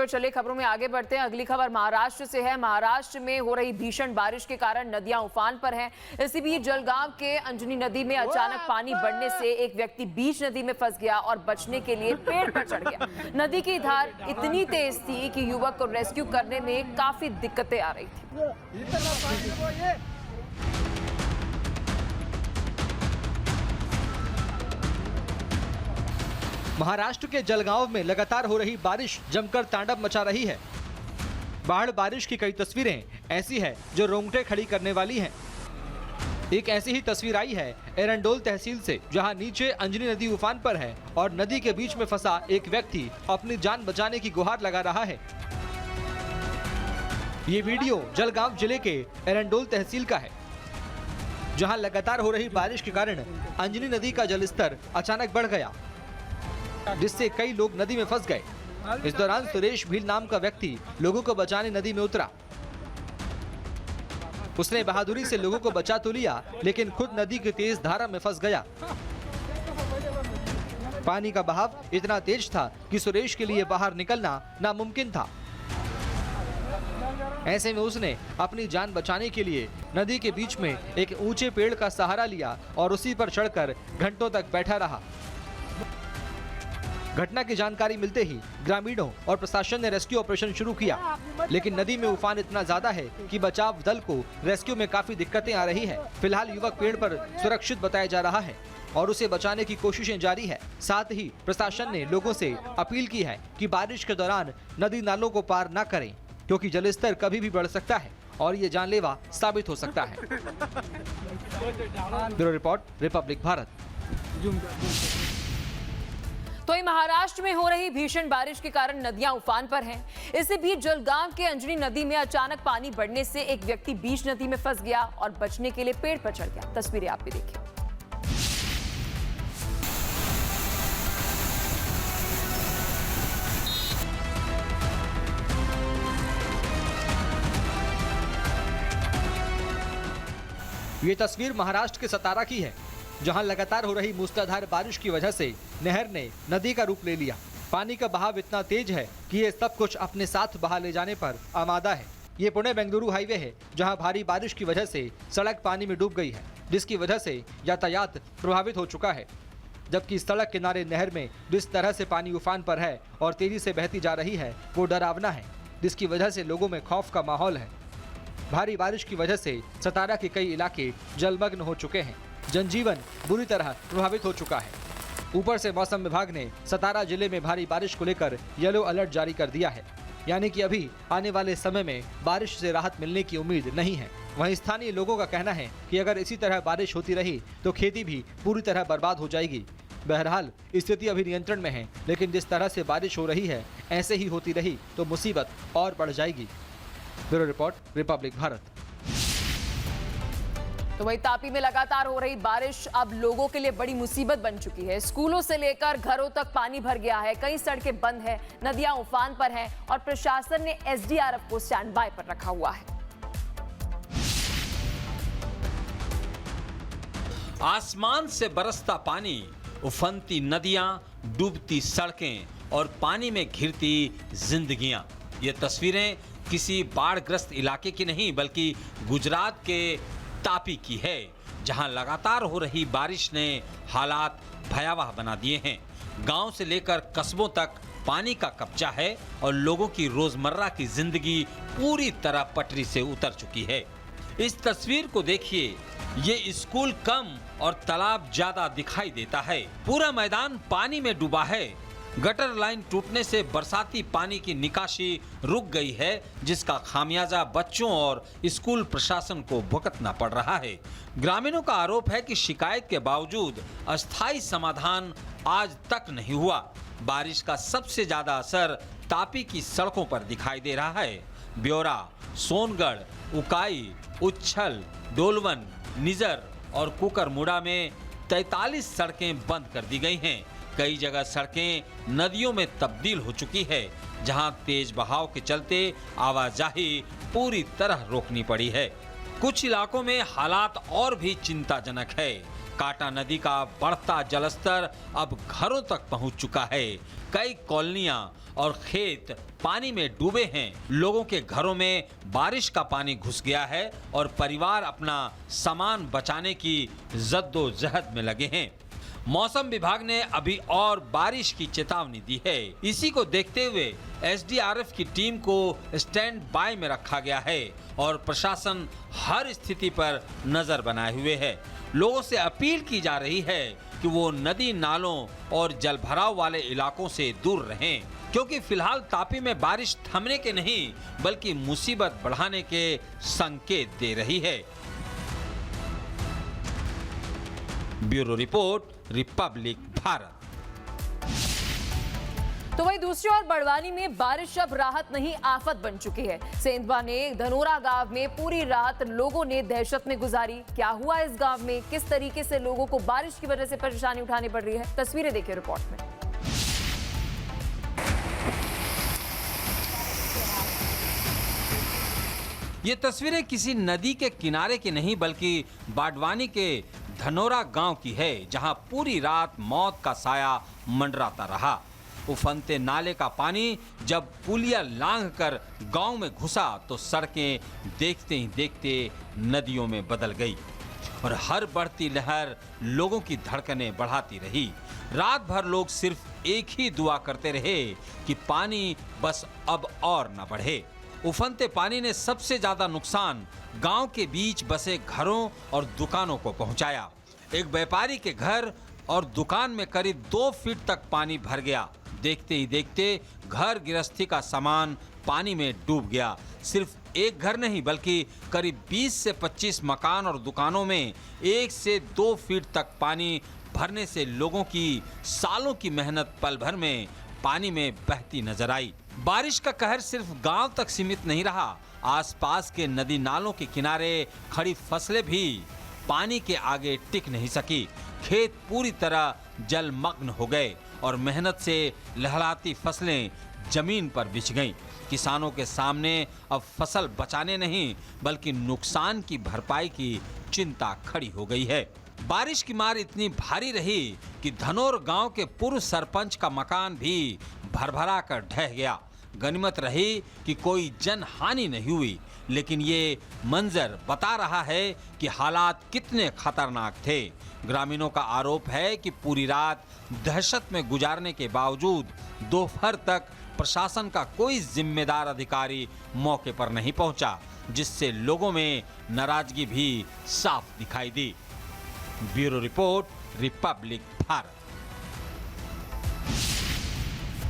और चले खबरों में आगे बढ़ते हैं। अगली खबर महाराष्ट्र से है। महाराष्ट्र में हो रही भीषण बारिश के कारण नदियां उफान पर हैं। इसी बीच जलगांव के अंजनी नदी में अचानक पानी बढ़ने से एक व्यक्ति बीच नदी में फंस गया और बचने के लिए पेड़ पर चढ़ गया। नदी की धार इतनी तेज थी कि युवक को रेस्क्यू करने में काफी दिक्कतें आ रही थी। महाराष्ट्र के जलगांव में लगातार हो रही बारिश जमकर तांडव मचा रही है। बाढ़ बारिश की कई तस्वीरें ऐसी है जो रोंगटे खड़ी करने वाली हैं। एक ऐसी ही तस्वीर आई है एरंडोल तहसील से, जहां नीचे अंजनी नदी उफान पर है और नदी के बीच में फंसा एक व्यक्ति अपनी जान बचाने की गुहार लगा रहा है। ये वीडियो जलगांव जिले के एरंडोल तहसील का है, जहां लगातार हो रही बारिश के कारण अंजनी नदी का जलस्तर अचानक बढ़ गया, जिससे कई लोग नदी में फंस गए। इस दौरान सुरेश भील नाम का व्यक्ति लोगों को बचाने नदी में उतरा। उसने बहादुरी से लोगों को बचा तो लिया, लेकिन खुद नदी की तेज धारा में फंस गया। पानी का बहाव इतना तेज था कि सुरेश के लिए बाहर निकलना नामुमकिन था। ऐसे में उसने अपनी जान बचाने के लिए नदी के बीच में एक ऊंचे पेड़ का सहारा लिया और उसी पर चढ़कर घंटों तक बैठा रहा। घटना की जानकारी मिलते ही ग्रामीणों और प्रशासन ने रेस्क्यू ऑपरेशन शुरू किया, लेकिन नदी में उफान इतना ज्यादा है कि बचाव दल को रेस्क्यू में काफी दिक्कतें आ रही है। फिलहाल युवक पेड़ पर सुरक्षित बताया जा रहा है और उसे बचाने की कोशिशें जारी है। साथ ही प्रशासन ने लोगों से अपील की है कि बारिश के दौरान नदी नालों को पार न करें, क्योंकि जलस्तर कभी भी बढ़ सकता है और ये जानलेवा साबित हो सकता है। Bureau report, republic Bharat. तो ही महाराष्ट्र में हो रही भीषण बारिश के कारण नदियां उफान पर हैं। इसी बीच जलगांव के अंजनी नदी में अचानक पानी बढ़ने से एक व्यक्ति बीच नदी में फंस गया और बचने के लिए पेड़ पर चढ़ गया। तस्वीरें आप भी देखिए। ये तस्वीर महाराष्ट्र के सतारा की है, जहां लगातार हो रही मूसलाधार बारिश की वजह से नहर ने नदी का रूप ले लिया। पानी का बहाव इतना तेज है कि ये सब कुछ अपने साथ बहा ले जाने पर आमादा है। ये पुणे बेंगलुरु हाईवे है, जहां भारी बारिश की वजह से सड़क पानी में डूब गई है, जिसकी वजह से यातायात प्रभावित हो चुका है। जबकि सड़क किनारे नहर में जिस तरह से पानी उफान पर है और तेजी से बहती जा रही है, वो डरावना है, जिसकी वजह से लोगों में खौफ का माहौल है। भारी बारिश की वजह से सतारा के कई इलाके जलमग्न हो चुके हैं। जनजीवन बुरी तरह प्रभावित हो चुका है। ऊपर से मौसम विभाग ने सतारा जिले में भारी बारिश को लेकर येलो अलर्ट जारी कर दिया है, यानी कि अभी आने वाले समय में बारिश से राहत मिलने की उम्मीद नहीं है। वहीं स्थानीय लोगों का कहना है कि अगर इसी तरह बारिश होती रही तो खेती भी पूरी तरह बर्बाद हो जाएगी। बहरहाल स्थिति अभी नियंत्रण में है, लेकिन जिस तरह से बारिश हो रही है, ऐसे ही होती रही तो मुसीबत और बढ़ जाएगी। Bureau report, republic Bharat. तो वही तापी में लगातार हो रही बारिश अब लोगों के लिए बड़ी मुसीबत बन चुकी है। स्कूलों से लेकर घरों तक पानी भर गया है, कई सड़कें बंद हैं, नदियां उफान पर हैं और प्रशासन ने एसडीआरएफ को स्टैंड बाय पर रखा हुआ है। आसमान से बरसता पानी, उफनती नदियां, डूबती सड़कें और पानी में घिरती जिंदगियां। ये तस्वीरें किसी बाढ़ग्रस्त इलाके की नहीं, बल्कि गुजरात के तापी की है, जहां लगातार हो रही बारिश ने हालात भयावह बना दिए हैं। गांव से लेकर कस्बों तक पानी का कब्जा है और लोगों की रोजमर्रा की जिंदगी पूरी तरह पटरी से उतर चुकी है। इस तस्वीर को देखिए, ये स्कूल कम और तालाब ज्यादा दिखाई देता है। पूरा मैदान पानी में डूबा है। गटर लाइन टूटने से बरसाती पानी की निकासी रुक गई है, जिसका खामियाजा बच्चों और स्कूल प्रशासन को भुगतना पड़ रहा है। ग्रामीणों का आरोप है कि शिकायत के बावजूद अस्थायी समाधान आज तक नहीं हुआ। बारिश का सबसे ज्यादा असर तापी की सड़कों पर दिखाई दे रहा है। ब्योरा, सोनगढ़, उकाई, उच्छल, डोलवन, निजर और कुकरमुड़ा में 43 सड़कें बंद कर दी गई हैं। कई जगह सड़कें नदियों में तब्दील हो चुकी है, जहां तेज बहाव के चलते आवाजाही पूरी तरह रोकनी पड़ी है। कुछ इलाकों में हालात और भी चिंताजनक है। कांटा नदी का बढ़ता जलस्तर अब घरों तक पहुंच चुका है। कई कॉलोनियां और खेत पानी में डूबे हैं। लोगों के घरों में बारिश का पानी घुस गया है और परिवार अपना सामान बचाने की जद्दोजहद में लगे हैं। मौसम विभाग ने अभी और बारिश की चेतावनी दी है। इसी को देखते हुए एसडीआरएफ की टीम को स्टैंड बाय में रखा गया है और प्रशासन हर स्थिति पर नजर बनाए हुए है। लोगों से अपील की जा रही है कि वो नदी नालों और जलभराव वाले इलाकों से दूर रहें, क्योंकि फिलहाल तापी में बारिश थमने के नहीं बल्कि मुसीबत बढ़ाने के संकेत दे रही है। Bureau report, republic Bharat. तो वही दूसरी ओर बड़वानी में बारिश अब राहत नहीं आफत बन चुकी है। सेंधवा ने धनोरा गांव में पूरी रात लोगों ने दहशत में गुजारी। क्या हुआ इस गांव में, किस तरीके से लोगों को बारिश की वजह से परेशानी उठानी पड़ रही है, तस्वीरें देखिए रिपोर्ट में। ये तस्वीरें किसी नदी के किनारे की नहीं बल्कि बाड़वानी के धनोरा गांव की है, जहां पूरी रात मौत का साया मंडराता रहा। उफनते नाले का पानी जब पुलिया लांघकर गांव में घुसा तो सड़कें देखते ही देखते नदियों में बदल गई और हर बढ़ती लहर लोगों की धड़कनें बढ़ाती रही। रात भर लोग सिर्फ एक ही दुआ करते रहे कि पानी बस अब और न बढ़े। उफनते पानी ने सबसे ज्यादा नुकसान गांव के बीच बसे घरों और दुकानों को पहुंचाया। एक व्यापारी के घर और दुकान में करीब 2 फीट तक पानी भर गया। देखते ही देखते घर गृहस्थी का सामान पानी में डूब गया। सिर्फ एक घर नहीं बल्कि करीब 20 से 25 मकान और दुकानों में 1 से 2 फीट तक पानी भरने से लोगों की सालों की मेहनत पल भर में पानी में बहती नजर आई। बारिश का कहर सिर्फ गांव तक सीमित नहीं रहा, आसपास के नदी नालों के किनारे खड़ी फसलें भी पानी के आगे टिक नहीं सकी। खेत पूरी तरह जलमग्न हो गए और मेहनत से लहराती फसलें जमीन पर बिछ गईं। किसानों के सामने अब फसल बचाने नहीं बल्कि नुकसान की भरपाई की चिंता खड़ी हो गई है। बारिश की मार इतनी भारी रही कि धनोर गांव के पूर्व सरपंच का मकान भी भरभरा कर ढह गया। गनीमत रही कि कोई जन हानि नहीं हुई, लेकिन ये मंजर बता रहा है कि हालात कितने खतरनाक थे। ग्रामीणों का आरोप है कि पूरी रात दहशत में गुजारने के बावजूद दोपहर तक प्रशासन का कोई जिम्मेदार अधिकारी मौके पर नहीं पहुंचा, जिससे लोगों में नाराजगी भी साफ दिखाई दी। Bureau report, republic Bharat.